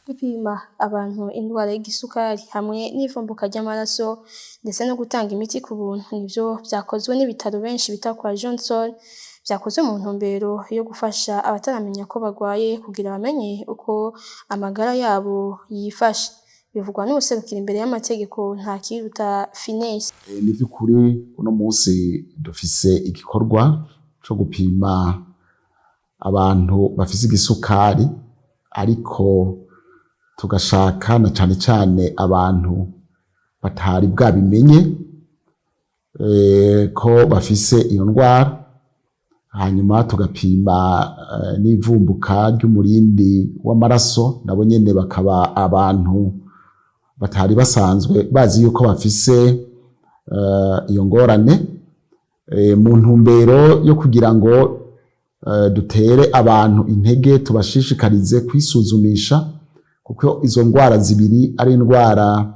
gupima abantu indwara y'igisukari hamwe n'ivumbuka ry'amaraso ndetse no gutanga imiti ku buntu nivyo vyakozwe n'ibitaro benshi bita kwa Johnson vyakozwe mu ntumbero yo gufasha abataramenya ko bagwaye kugira bamenye uko amagara yabo yifashe bivugwa n'ubuserukira imbere y'amategeko Ntakiruta Finesse. Ni vy'ukuri uno munsi dufise igikorwa co gupima abantu bafise igisukari ariko tugashaka na cane cane abantu batari bwabimenye ko bafise iyo ndwara, hanyuma tugapima n'ivumbuka ry'umurindi w'amaraso nabo nyene bakaba abantu batari basanzwe bazi yuko bafise iyo ngorane mu ntumbero yo kugira ngo dutere abantu intege tubashishikarize kwisuzumisha kuko izo ndwara zibiri ari indwara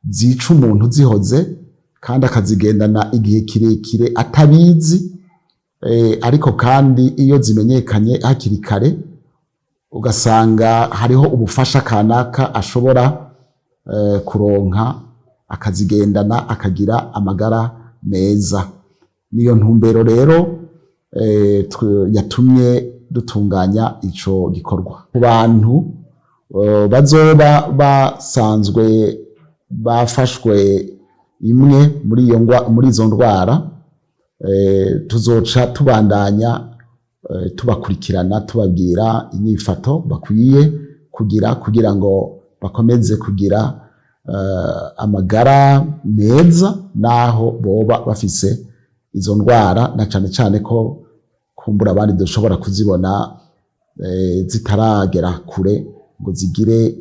zica umuntu zihoze kandi akazigendana igihe kirekire atabizi, ariko kandi iyo zimenyekanye hakiri kare ugasanga hariho ubufasha kanaka ashobora kuronka akazigendana akagira amagara meza. Niyo ntumbero rero yatumye dutunganya ico gikorwa ku bantu bazoba basanzwe bafashwe imwe muri izo ndwara, tuzoca tubandanya tubakurikirana tubabwira inyifato bakwiye kugira ngo bakomeze kugira amagara meza naho boba bafise izo ndwara, na cane cane ko kumbura abandi dushobora kuzibona zitaragera kure ngo zigire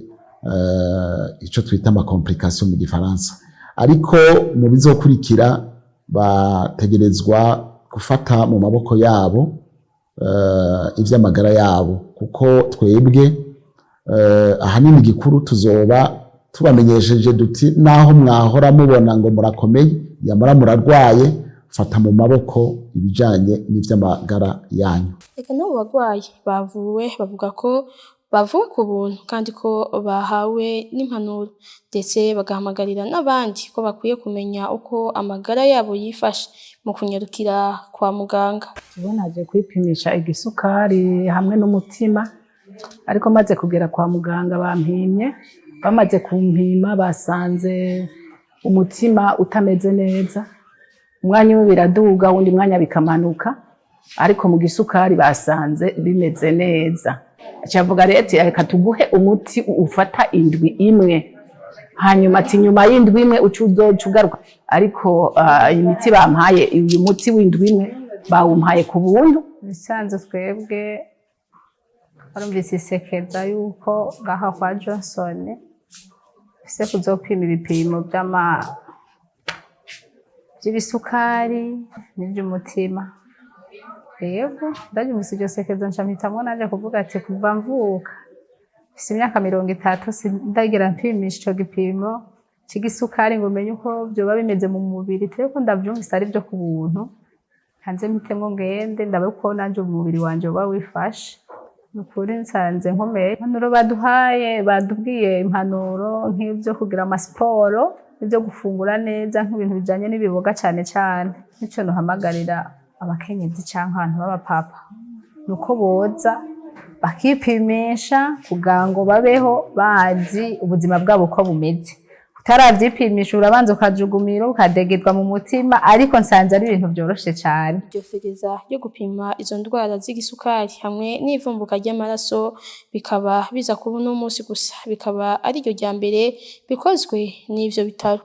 ico twita ama complication mu gifaransa. Ariko mu bizokurikira bategerezwa gufata mu maboko yabo ivy'amagara yabo kuko twebwe ahanini gikuru tuzoba tubamenyesheje duti naho mwahora mubona ngo murakomeye yamara murarwaye fata mu maboko ibijanye n'ivy'amagara yanyu. Eka n'abo bagwayi bavuwe bavuga ko bavuwe ku buntu kandi ko bahawe n'impanuro ndetse bagahamagarira n'abandi ko bakwiye kumenya uko amagara yabo yifashe mu kunyarukira kwa muganga. Naje kwipimisha igisukari hamwe n'umutima ariko maze kugera kwa muganga bampimye, bamaze kumpima basanze umutima utameze neza, umwanya umwe biraduga wundi mwanya bikamanuka, ariko mu gisukari basanze bimeze neza. Acavuga reti reka tuguhe umuti ufata indwi imwe, hanyuma ati nyuma y'indwi imwe uzocugaruka, ariko imiti bampaye uyu muti w'indwi imwe bawumpaye ku buntu. Bisanzwe twebwe barumvise isekeza yuko ngaha kwa Johnson ese kuzopima ibipimo by'ibisukari n'iby'umutima. Yego ndabyumvise iryo sekeza nshampitamwo naje kuvuga ati kuva mvuka mfise imyaka 30 sindagira mpimisha ico gipimo cy'igisukari ngo menye uko byoba bimeze mu mubiri, ariko ndavyumvise ari byo ku buntu hanze mitemwo ngende ndabe uko nanje umubiri wanje uba wifashe. Nukuri nsanze nkomeye. Impanuro baduhaye badubwiye impanuro nk'ibyo kugira amasiporo, ibyo gufungura neza nk'ibintu bijanye n'ibiboga cyane cyane. Nico nohamagarira abakenyezi canke abantu b'abapapa nuko boza bakipimisha kugira ngo babeho bazi ubuzima bwabo uko bumeze. Utaravyipimisha urabanza ukajugumira ukadegedwa mu mutima, ariko nsanze ari ibintu byoroshe cyane. Iryo fereza ryo gupima izo ndwara z'igisukari hamwe n'ivumbuka ry'amaraso bikaba biza kuba uno munsi gusa, bikaba ari ryo rya mbere bikozwe n'ivyo bitaro.